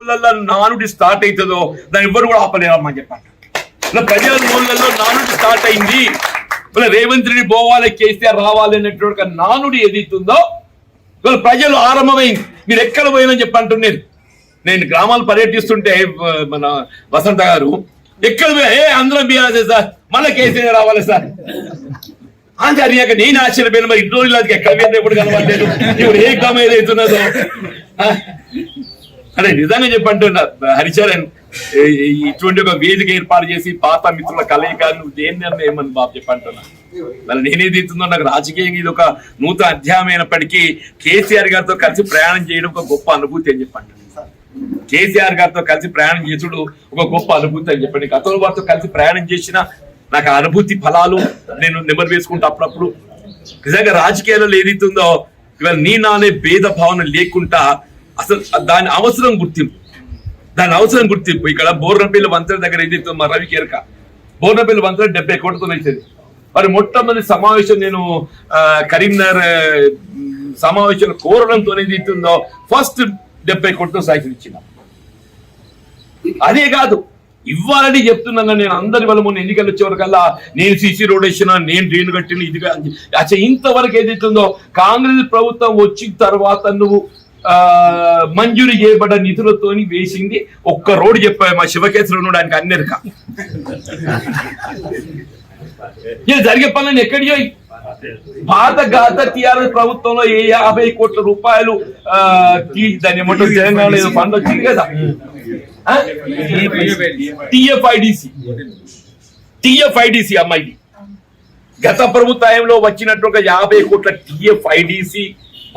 నానుడి స్టార్ట్ అవుతుందో దాన్ని ఎవ్వరు కూడా ఆపలేరమ్మని చెప్పండి. ఇలా ప్రజల నోళ్ళల్లో నానుడి స్టార్ట్ అయింది, ఇలా రేవంత్ రెడ్డి పోవాలి, కేసీఆర్ రావాలి అనేటువంటి నానుడి ఏదైతుందో ఇవాళ ప్రజలు ఆరంభమైంది. మీరు ఎక్కడ పోయినని చెప్పి అంటున్నారు. నేను గ్రామాలు పర్యటిస్తుంటే మన వసంత గారు ఎక్కడ అందరం బీఆర్ఎస్ సార్, మళ్ళీ కేసీఆర్ రావాలి సార్ అని అడిగాక నేను ఆశ్చర్యపోయిన. మరి ఇన్ని రోజులు అది ఎక్కడ పోయినా ఎప్పుడు కనబడలేదు, ఇప్పుడు ఏ గ్రామం ఏదైతున్నదో అంటే నిజంగా చెప్పంటున్నారు హరిచరణ్. ఇటువంటి ఒక వేదిక ఏర్పాటు చేసి పాత మిత్రుల కలయిక నువ్వు దేని నిర్ణయం అని బాబు చెప్పంటున్నా. మళ్ళీ నేనేది ఇస్తుందో నాకు రాజకీయంగా ఇది ఒక నూతన అధ్యాయం అయినప్పటికీ కేసీఆర్ గారితో కలిసి ప్రయాణం చేయడం ఒక గొప్ప అనుభూతి అని చెప్పండి. కేసీఆర్ గారితో కలిసి ప్రయాణం చేసుడు ఒక గొప్ప అనుభూతి అని చెప్పండి. గతంలో వారితో కలిసి ప్రయాణం చేసిన నాకు ఆ అనుభూతి ఫలాలు నేను నెమరు వేసుకుంటా అప్పుడప్పుడు. నిజంగా రాజకీయాలలో ఏదైతుందో ఇవాళ నీ నానే భేద భావన లేకుండా అసలు దాని అవసరం గుర్తింపు ఇక్కడ బోర్నపల్లి వంతెన దగ్గర ఏదైతే మా రవి కేరక బోర్నపల్లి వంతెన 70 కోట్లతో అవుతుంది. మరి మొట్టమొదటి సమావేశం నేను కరీంనగర్ సమావేశం కోరడంతో ఏదైతుందో ఫస్ట్ 70 కోట్లతో సైకిల్ ఇచ్చిన. అదే కాదు ఇవ్వాలని చెప్తున్నాను నేను. అందరి వల్ల మొన్న ఎన్నికలు వచ్చేవరకల్లా నేను సీసీ రోడ్ వేసినా, నేను డ్రైన్ కట్టిన, ఇది అచ్చా ఇంతవరకు ఏదైతుందో కాంగ్రెస్ ప్రభుత్వం వచ్చిన తర్వాత నువ్వు మంజూరు చేయబడ్డ నిధులతోని వేసింది ఒక్క రోడ్డు చెప్పావు మా శివకేశ్వర ఉండడానికి అన్నెరక. జరిగే పనులను ఎక్కడి పాత గాత టిఆర్ఎస్ ప్రభుత్వంలో 50 కోట్ల రూపాయలు దాని ఏమంటారు తెలంగాణ ఏదో ఫండ్ వచ్చింది కదా టిఎఫ్ఐడిసి అమ్మాయి గత ప్రభుత్వంలో వచ్చినట్టు ఒక 50 కోట్ల టిఎఫ్ఐడిసి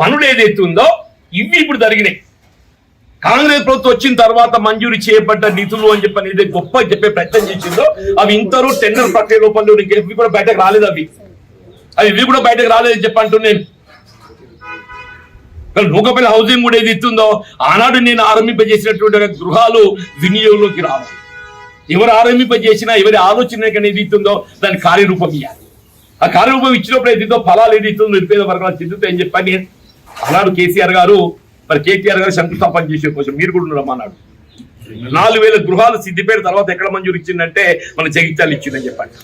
పనులు ఏదైతే ఉందో ఇవి ఇప్పుడు జరిగినాయి. కాంగ్రెస్ ప్రభుత్వం వచ్చిన తర్వాత మంజూరు చేయబడ్డ నిధులు అని చెప్పి ఏదైతే గొప్ప చెప్పే ప్రయత్నం చేసిందో అవి ఇంతరూ టెండర్ ప్రక్రియ రూపంలో ఇవి కూడా బయటకు రాలేదు. ఇవి కూడా బయటకు రాలేదని చెప్పి అంటున్నాను. నూకపల్లి హౌసింగ్ కూడా ఏది ఇస్తుందో ఆనాడు నేను ఆరంభింపజేసినటువంటి గృహాలు వినియోగంలోకి రావాలి. ఎవరు ఆరంభింపజేసినా ఎవరి ఆలోచన ఏది ఇస్తుందో దాని కార్యరూపం ఇవ్వాలి. ఆ కార్యరూపం ఇచ్చినప్పుడు ఏదితో ఫలాలు ఏది ఇస్తుందో నిరుపేద వర్గాలు చెందుతాయని చెప్పని ఆనాడు కేసీఆర్ గారు మరి కేటీఆర్ గారు శంకుస్థాపన చేసే కోసం మీరు కూడా ఉన్నారు అన్నాడు. 4000 గృహాలు సిద్దిపేట తర్వాత ఎక్కడ మంజూరు ఇచ్చిందంటే మన జగిత్యాలు ఇచ్చిందని చెప్పండి.